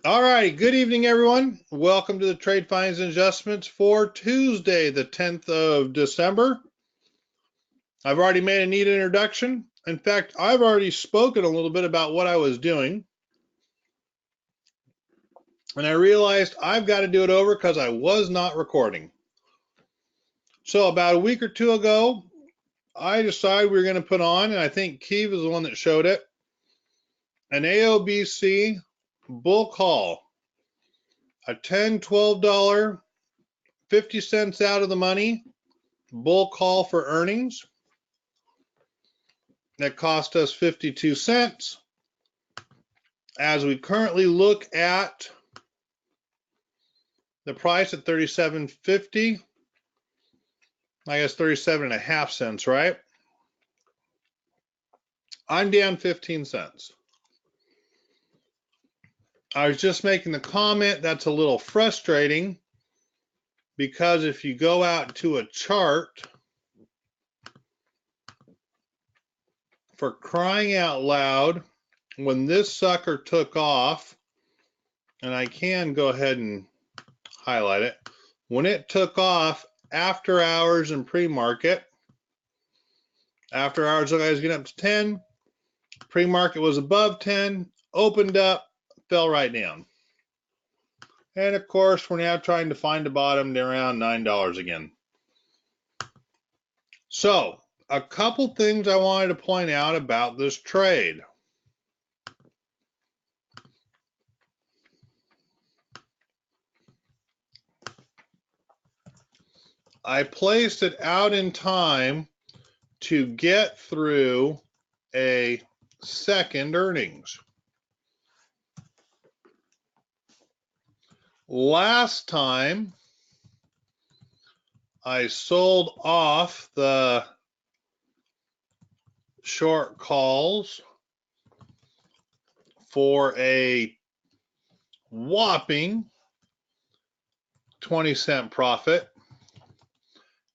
All right, good evening, everyone. Welcome to the Trade Finds and Adjustments for Tuesday, the 10th of December. I've already made a neat introduction. In fact, I've already spoken a little bit about what I was doing, and I realized I've got to do it over because I was not recording. So about a week or two ago, I decided we were going to put on, and I think Keeve is the one that showed it, an AOBC bull call, a $10, $12, 50 cents out of the money bull call for earnings. That cost us 52 cents. As we currently look at the price at 37.50, I guess 37.5 cents, right? I'm down 15 cents. I was just making the comment that's a little frustrating because if you go out to a chart, for crying out loud, when this sucker took off, and I can go ahead and highlight it, when it took off after hours and pre-market, after hours look like it was getting up to 10, pre-market was above 10, opened up, fell right down. And of course, we're now trying to find a bottom to around $9 again. So, a couple things I wanted to point out about this trade. I placed it out in time to get through a second earnings. Last time, I sold off the short calls for a whopping 20-cent profit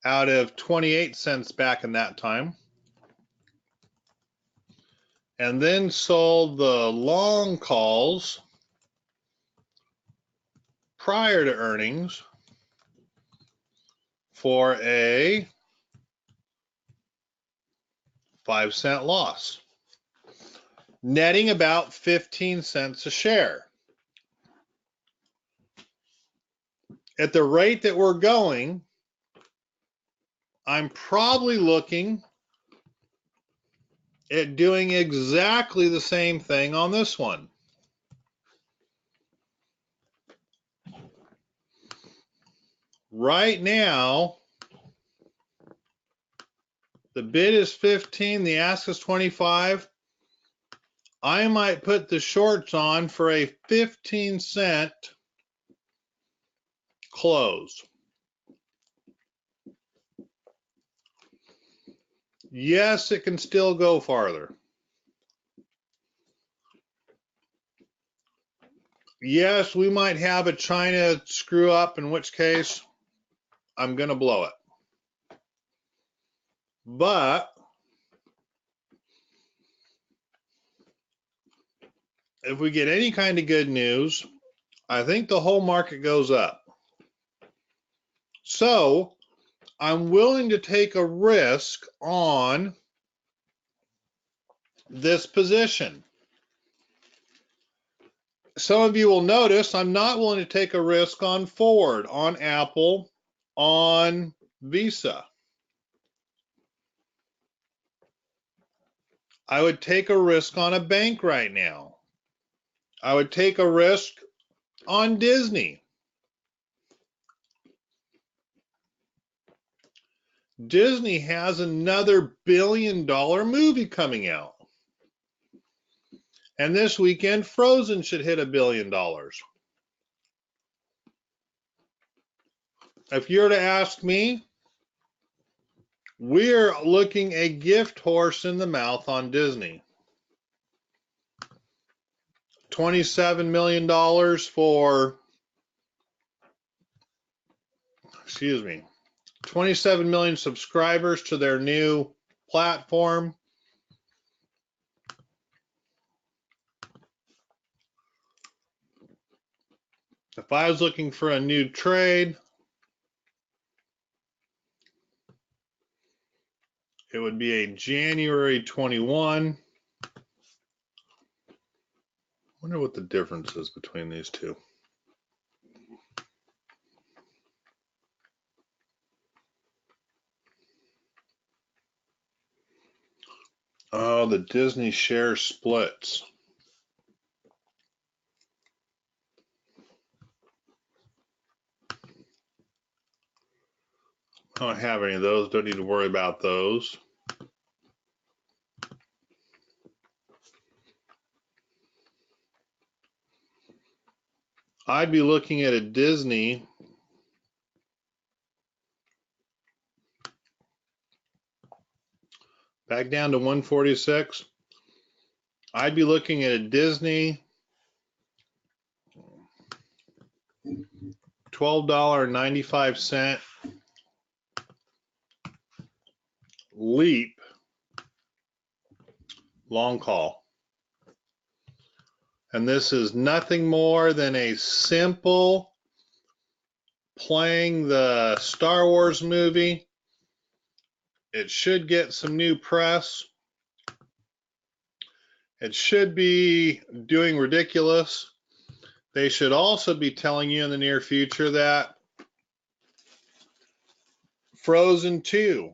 out of 28 cents back in that time. And then sold the long calls prior to earnings for a 5-cent loss, netting about 15 cents a share. At the rate that we're going, I'm probably looking at doing exactly the same thing on this one. Right now, the bid is 15, the ask is 25. I might put the shorts on for a 15-cent close. Yes, it can still go farther. Yes, we might have a China screw up, in which case I'm going to blow it. But if we get any kind of good news, I think the whole market goes up. So I'm willing to take a risk on this position. Some of you will notice I'm not willing to take a risk on Ford, on Apple, on Visa. I would take a risk on a bank right now. I would take a risk on Disney. Disney has another billion-dollar movie coming out. And this weekend, Frozen should hit $1 billion. If you're to ask me, we're looking a gift horse in the mouth on Disney. $27 million for, 27 million subscribers to their new platform. If I was looking for a new trade, it would be a January 21. Wonder what the difference is between these two. Oh, the Disney share splits. I don't have any of those. Don't need to worry about those. I'd be looking at a Disney back down to 146. I'd be looking at a Disney $12.95 leap long call. And this is nothing more than a simple playing the Star Wars movie. It should get some new press. It should be doing ridiculous. They should also be telling you in the near future that Frozen 2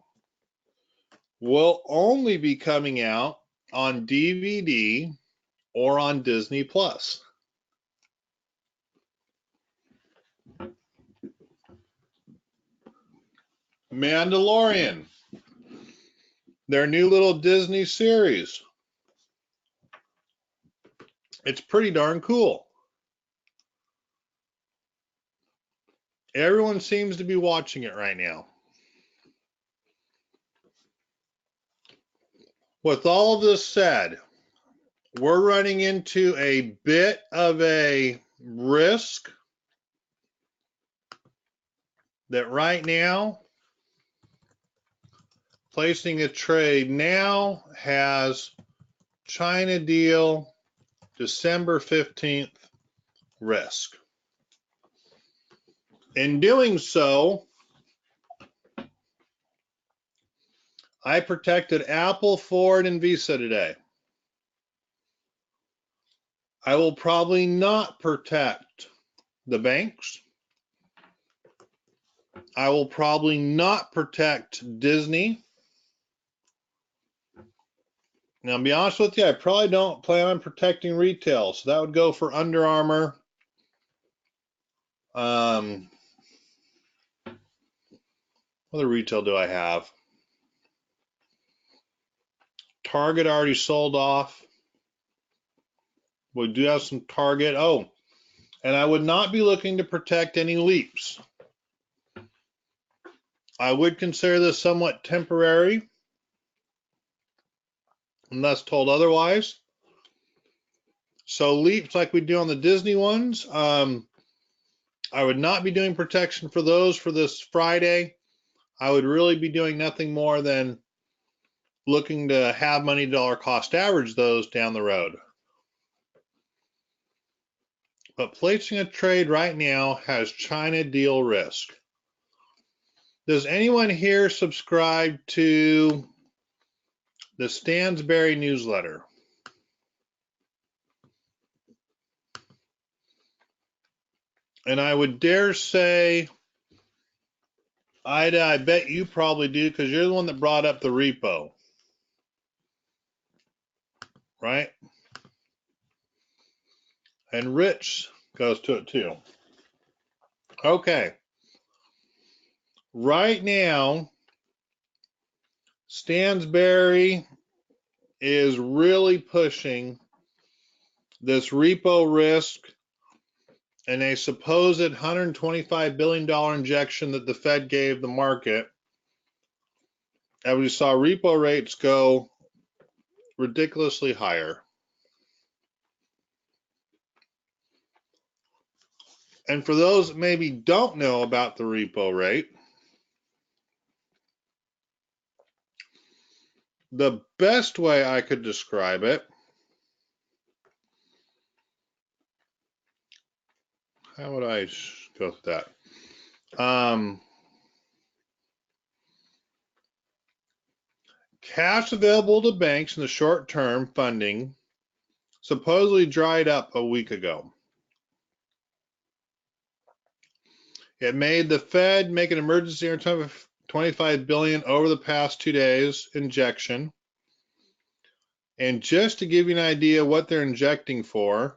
will only be coming out on DVD or on Disney Plus. Mandalorian, their new little Disney series. It's pretty darn cool. Everyone seems to be watching it right now. With all of this said, we're running into a bit of a risk that right now, placing a trade now has China deal December 15th risk. In doing so, I protected Apple, Ford, and Visa today. I will probably not protect the banks. I will probably not protect Disney. Now, to be honest with you, I probably don't plan on protecting retail, so that would go for Under Armour. What other retail do I have? Target already sold off. We do have some Target. Oh, and I would not be looking to protect any leaps. I would consider this somewhat temporary, unless told otherwise. So leaps like we do on the Disney ones, I would not be doing protection for those for this Friday. I would really be doing nothing more than looking to have money dollar cost average those down the road. But placing a trade right now has China deal risk. Does anyone here subscribe to the Stansberry newsletter? And I would dare say, Ida, I bet you probably do because you're the one that brought up the repo, right? And Rich goes to it too. Okay. Right now, Stansberry is really pushing this repo risk and a supposed $125 billion injection that the Fed gave the market. And we saw repo rates go ridiculously higher. And for those that maybe don't know about the repo rate, the best way I could describe it, how would I go through that? Cash available to banks in the short-term funding supposedly dried up a week ago. It made the Fed make an emergency of $25 billion over the past 2 days injection. And just to give you an idea what they're injecting for,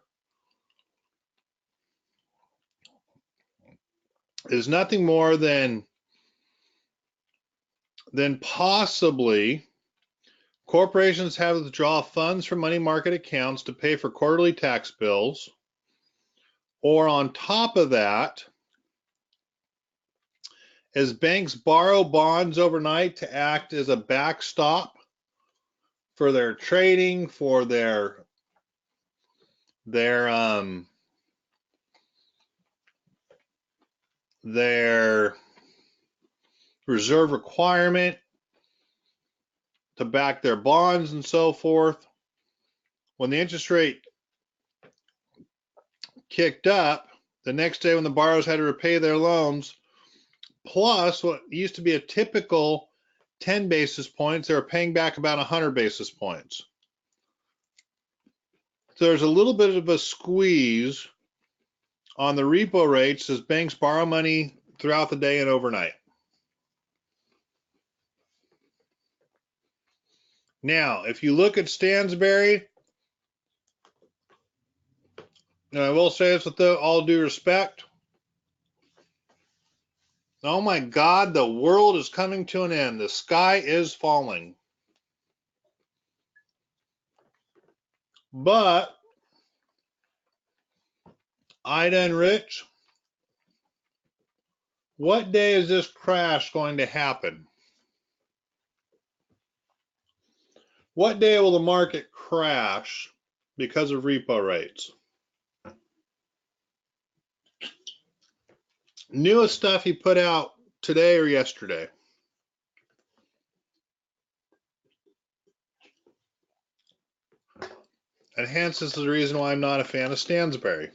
is nothing more than possibly corporations have to withdraw funds from money market accounts to pay for quarterly tax bills, or on top of that, as banks borrow bonds overnight to act as a backstop for their trading, for their reserve requirement to back their bonds and so forth. When the interest rate kicked up, the next day when the borrowers had to repay their loans, plus what used to be a typical 10 basis points, they were paying back about 100 basis points. So there's a little bit of a squeeze on the repo rates as banks borrow money throughout the day and overnight. Now, if you look at Stansberry, and I will say this with all due respect, oh my God, the world is coming to an end. The sky is falling. But Ida and Rich, what day is this crash going to happen? What day will the market crash because of repo rates? Newest stuff he put out today or yesterday. And hence this is the reason why I'm not a fan of Stansberry.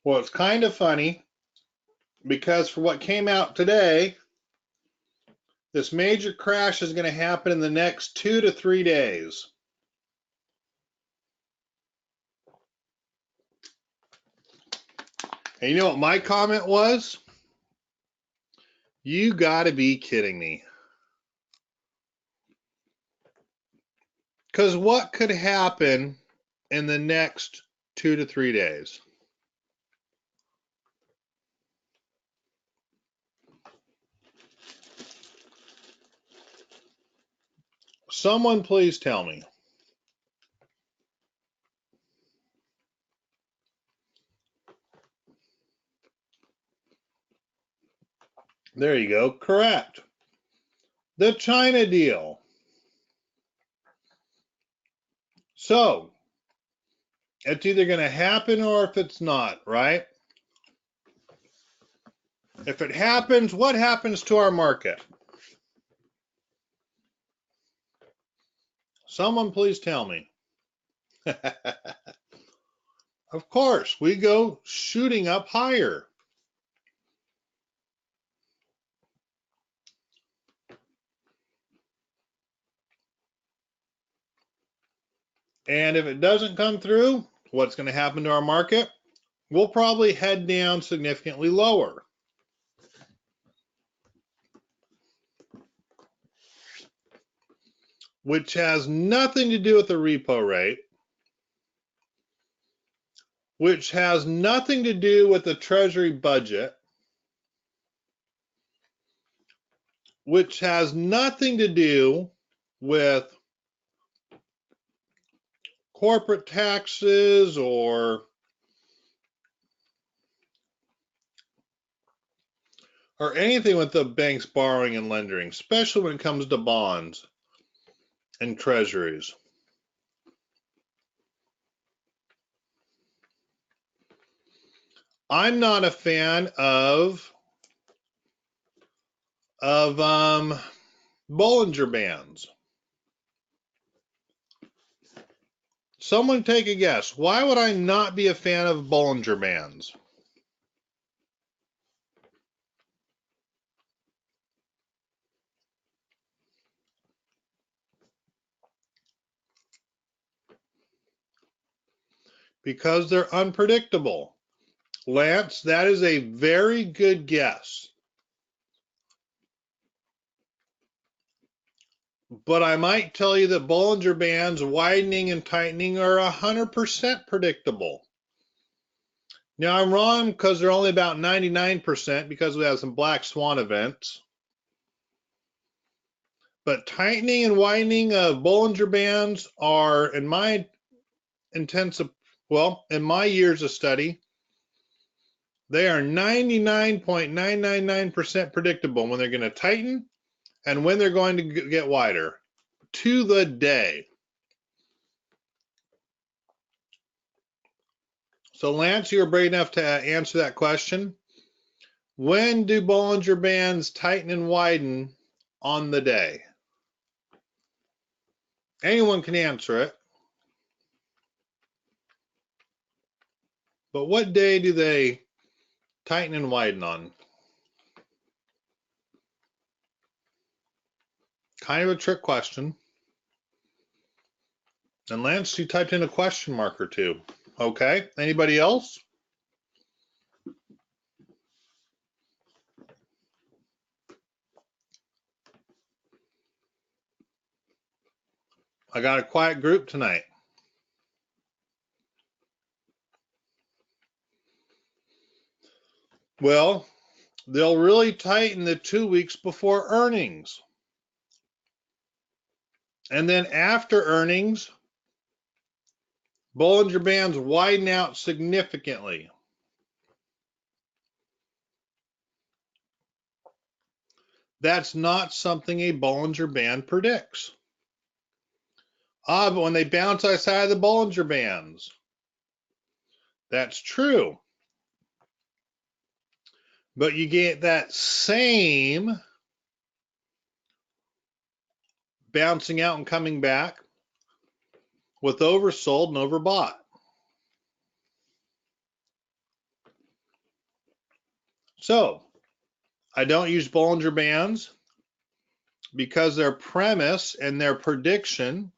Well, it's kind of funny because for what came out today, this major crash is going to happen in the next 2 to 3 days. And you know what my comment was? You got to be kidding me. Because what could happen in the next 2 to 3 days? Someone please tell me. There you go. Correct. The China deal. So, it's either going to happen or if it's not, right? If it happens, what happens to our market? Someone please tell me. Of course, we go shooting up higher. And if it doesn't come through, what's going to happen to our market? We'll probably head down significantly lower. Which has nothing to do with the repo rate, which has nothing to do with the Treasury budget, which has nothing to do with corporate taxes or anything with the banks borrowing and lending, especially when it comes to bonds and treasuries. I'm not a fan of Bollinger Bands. Someone take a guess. Why would I not be a fan of Bollinger Bands? Because they're unpredictable. Lance, that is a very good guess. But I might tell you that Bollinger Bands widening and tightening are 100% predictable. Now I'm wrong because they're only about 99% because we have some black swan events. But tightening and widening of Bollinger Bands are, in my in my years of study, they are 99.999% predictable when they're going to tighten and when they're going to get wider, to the day. So Lance, you were brave enough to answer that question. When do Bollinger Bands tighten and widen on the day? Anyone can answer it. But what day do they tighten and widen on? Kind of a trick question. And Lance, you typed in a question mark or two. Okay, anybody else? I got a quiet group tonight. Well, they'll really tighten the 2 weeks before earnings. And then after earnings, Bollinger Bands widen out significantly. That's not something a Bollinger Band predicts. But when they bounce outside of the Bollinger Bands, that's true. But you get that same bouncing out and coming back with oversold and overbought. So I don't use Bollinger Bands because their premise and their prediction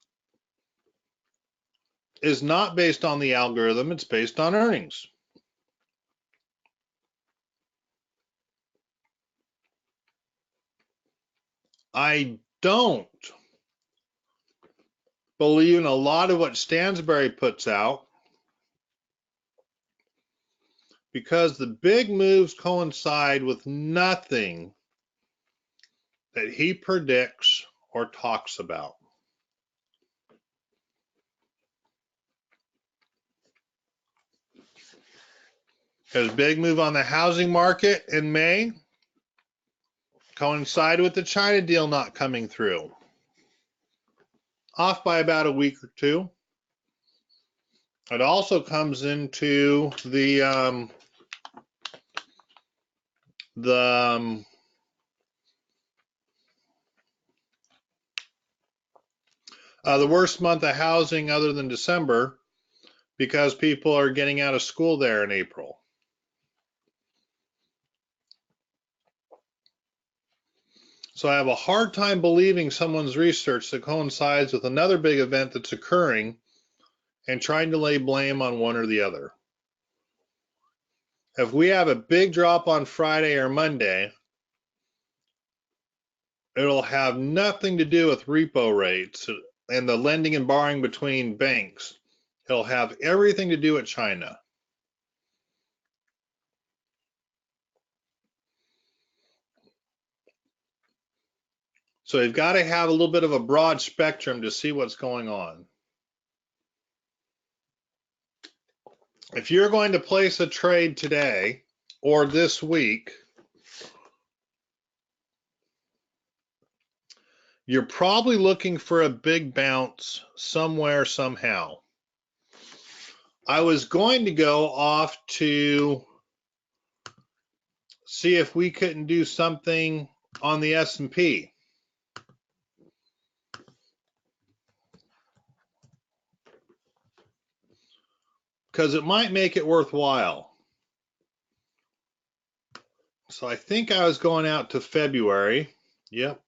is not based on the algorithm, it's based on earnings. I don't believe in a lot of what Stansberry puts out because the big moves coincide with nothing that he predicts or talks about. His big move on the housing market in May coincided with the China deal not coming through. Off by about a week or two. It also comes into the worst month of housing other than December because people are getting out of school there in April. So I have a hard time believing someone's research that coincides with another big event that's occurring and trying to lay blame on one or the other. If we have a big drop on Friday or Monday, it'll have nothing to do with repo rates and the lending and borrowing between banks. It'll have everything to do with China. So you've got to have a little bit of a broad spectrum to see what's going on. If you're going to place a trade today or this week, you're probably looking for a big bounce somewhere, somehow. I was going to go off to see if we couldn't do something on the S&P. because it might make it worthwhile. So I think I was going out to February. Yep.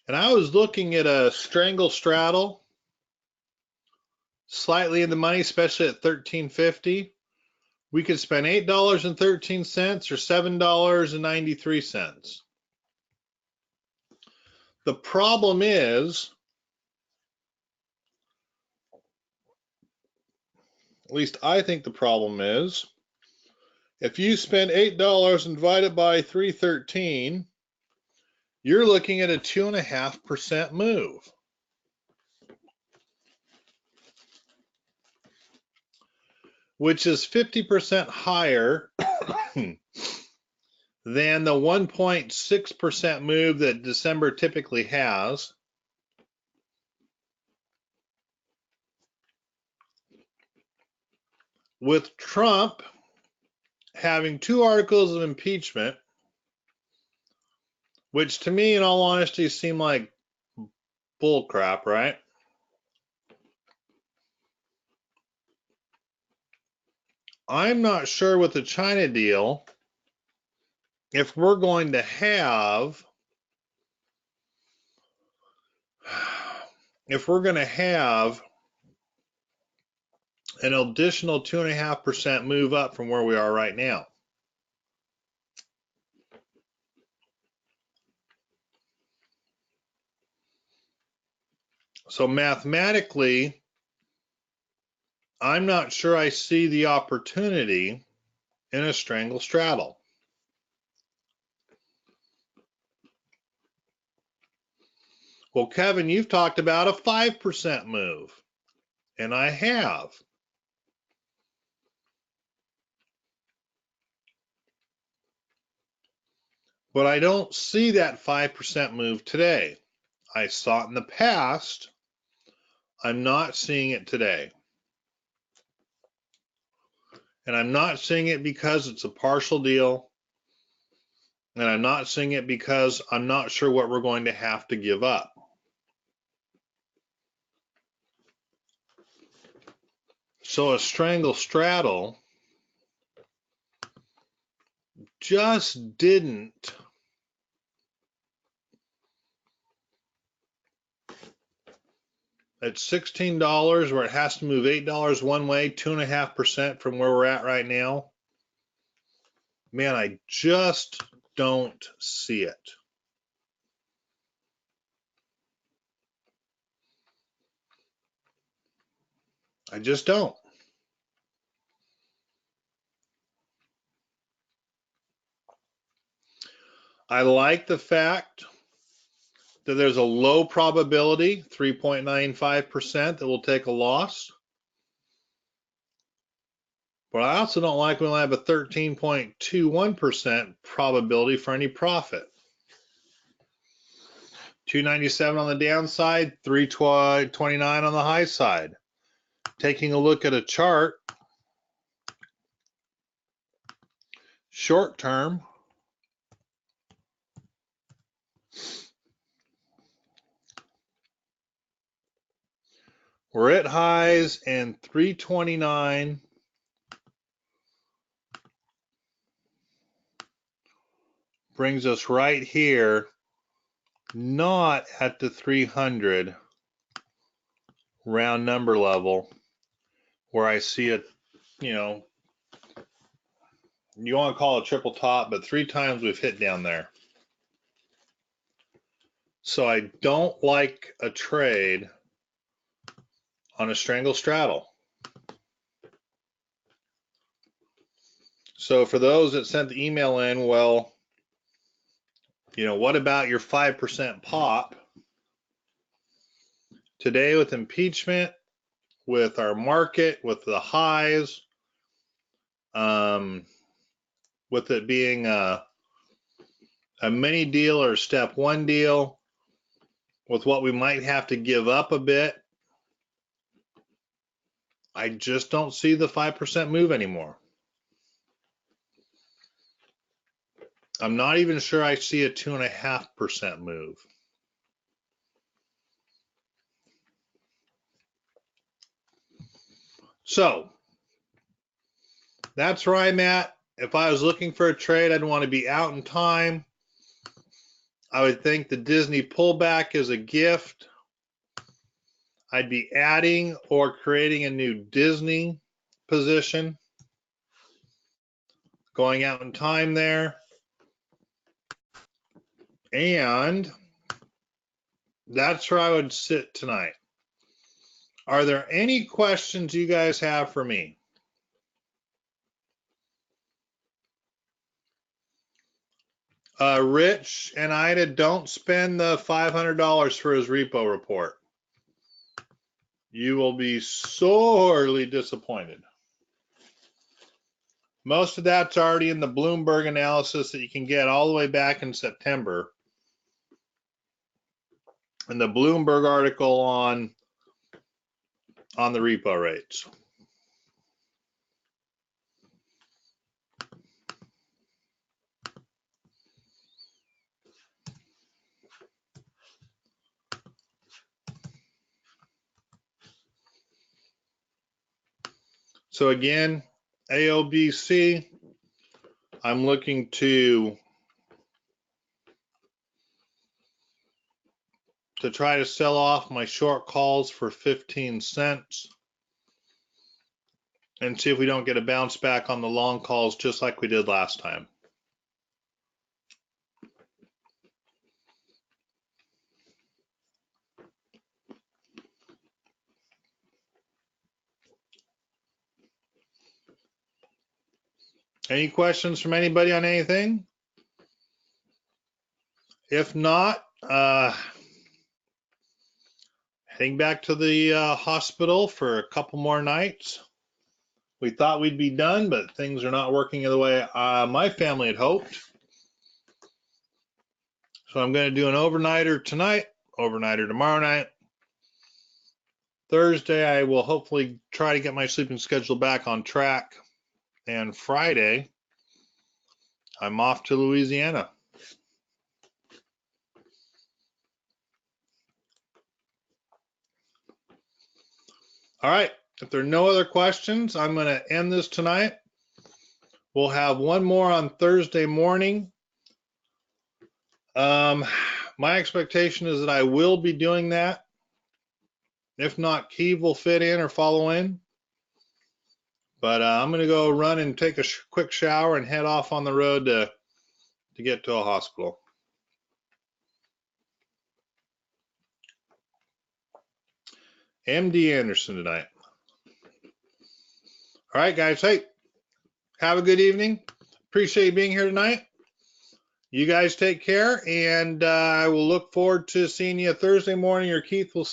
And I was looking at a strangle straddle, slightly in the money, especially at $13.50. We could spend $8.13 or $7.93. The problem is, at least I think the problem is, if you spend $8 and divide it by 313, you're looking at a 2.5% move. Which is 50% higher than the 1.6% move that December typically has. With Trump having 2 articles of impeachment, which to me, in all honesty, seem like bull crap, right? I'm not sure with the China deal if we're going to have an additional 2.5% move up from where we are right now. So mathematically, I'm not sure I see the opportunity in a strangle straddle. Well, Kevin, you've talked about a 5% move, and I have. But I don't see that 5% move today. I saw it in the past. I'm not seeing it today. And I'm not seeing it because it's a partial deal. And I'm not seeing it because I'm not sure what we're going to have to give up. So a strangle straddle just didn't at $16 where it has to move $8 one way, 2.5% from where we're at right now. Man, I just don't see it. I just don't. I like the fact that there's a low probability, 3.95%, that we'll take a loss. But I also don't like when I have a 13.21% probability for any profit. 297 on the downside, 329 on the high side. Taking a look at a chart, short term, we're at highs, and 329 brings us right here, not at the 300 round number level where I see it, you know, you want to call it a triple top, but 3 times we've hit down there. So I don't like a trade on a strangle straddle. So for those that sent the email in, well, you know, what about your 5% pop? Today with impeachment, with our market, with the highs, with it being a mini deal or step 1 deal, with what we might have to give up a bit, I just don't see the 5% move anymore. I'm not even sure I see a 2.5% move. So that's where I'm at. If I was looking for a trade, I'd want to be out in time. I would think the Disney pullback is a gift. I'd be adding or creating a new Disney position, going out in time there. And that's where I would sit tonight. Are there any questions you guys have for me? Rich and Ida, don't spend the $500 for his repo report. You will be sorely disappointed. Most of that's already in the Bloomberg analysis that you can get all the way back in September. And the Bloomberg article on the repo rates. So again, AOBC, I'm looking to try to sell off my short calls for 15 cents and see if we don't get a bounce back on the long calls just like we did last time. Any questions from anybody on anything? If not, heading back to the hospital for a couple more nights. We thought we'd be done, but things are not working the way my family had hoped. So I'm going to do an overnighter tonight, overnighter tomorrow night. Thursday, I will hopefully try to get my sleeping schedule back on track. And Friday, I'm off to Louisiana. All right. If there are no other questions, I'm going to end this tonight. We'll have one more on Thursday morning. My expectation is that I will be doing that. If not, Keeve will fit in or follow in. But I'm going to go run and take a quick shower and head off on the road to get to a hospital. MD Anderson tonight. All right, guys. Hey, have a good evening. Appreciate you being here tonight. You guys take care, and I will look forward to seeing you Thursday morning, or Keeve will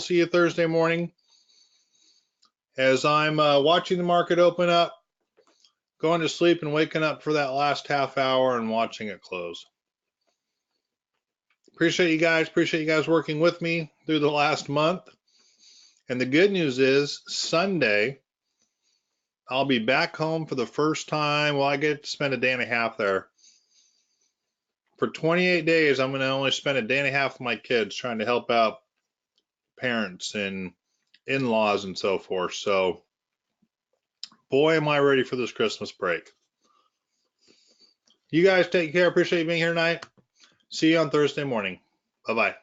see you Thursday morning as I'm watching the market open up, going to sleep and waking up for that last half hour and watching it close. Appreciate you guys. Appreciate you guys working with me through the last month. And the good news is Sunday, I'll be back home for the first time. Well, I get to spend a day and a half there. For 28 days, I'm going to only spend a day and a half with my kids trying to help out parents and in-laws and so forth. So, boy, am I ready for this Christmas break. You guys take care. Appreciate you being here tonight. See you on Thursday morning. Bye-bye.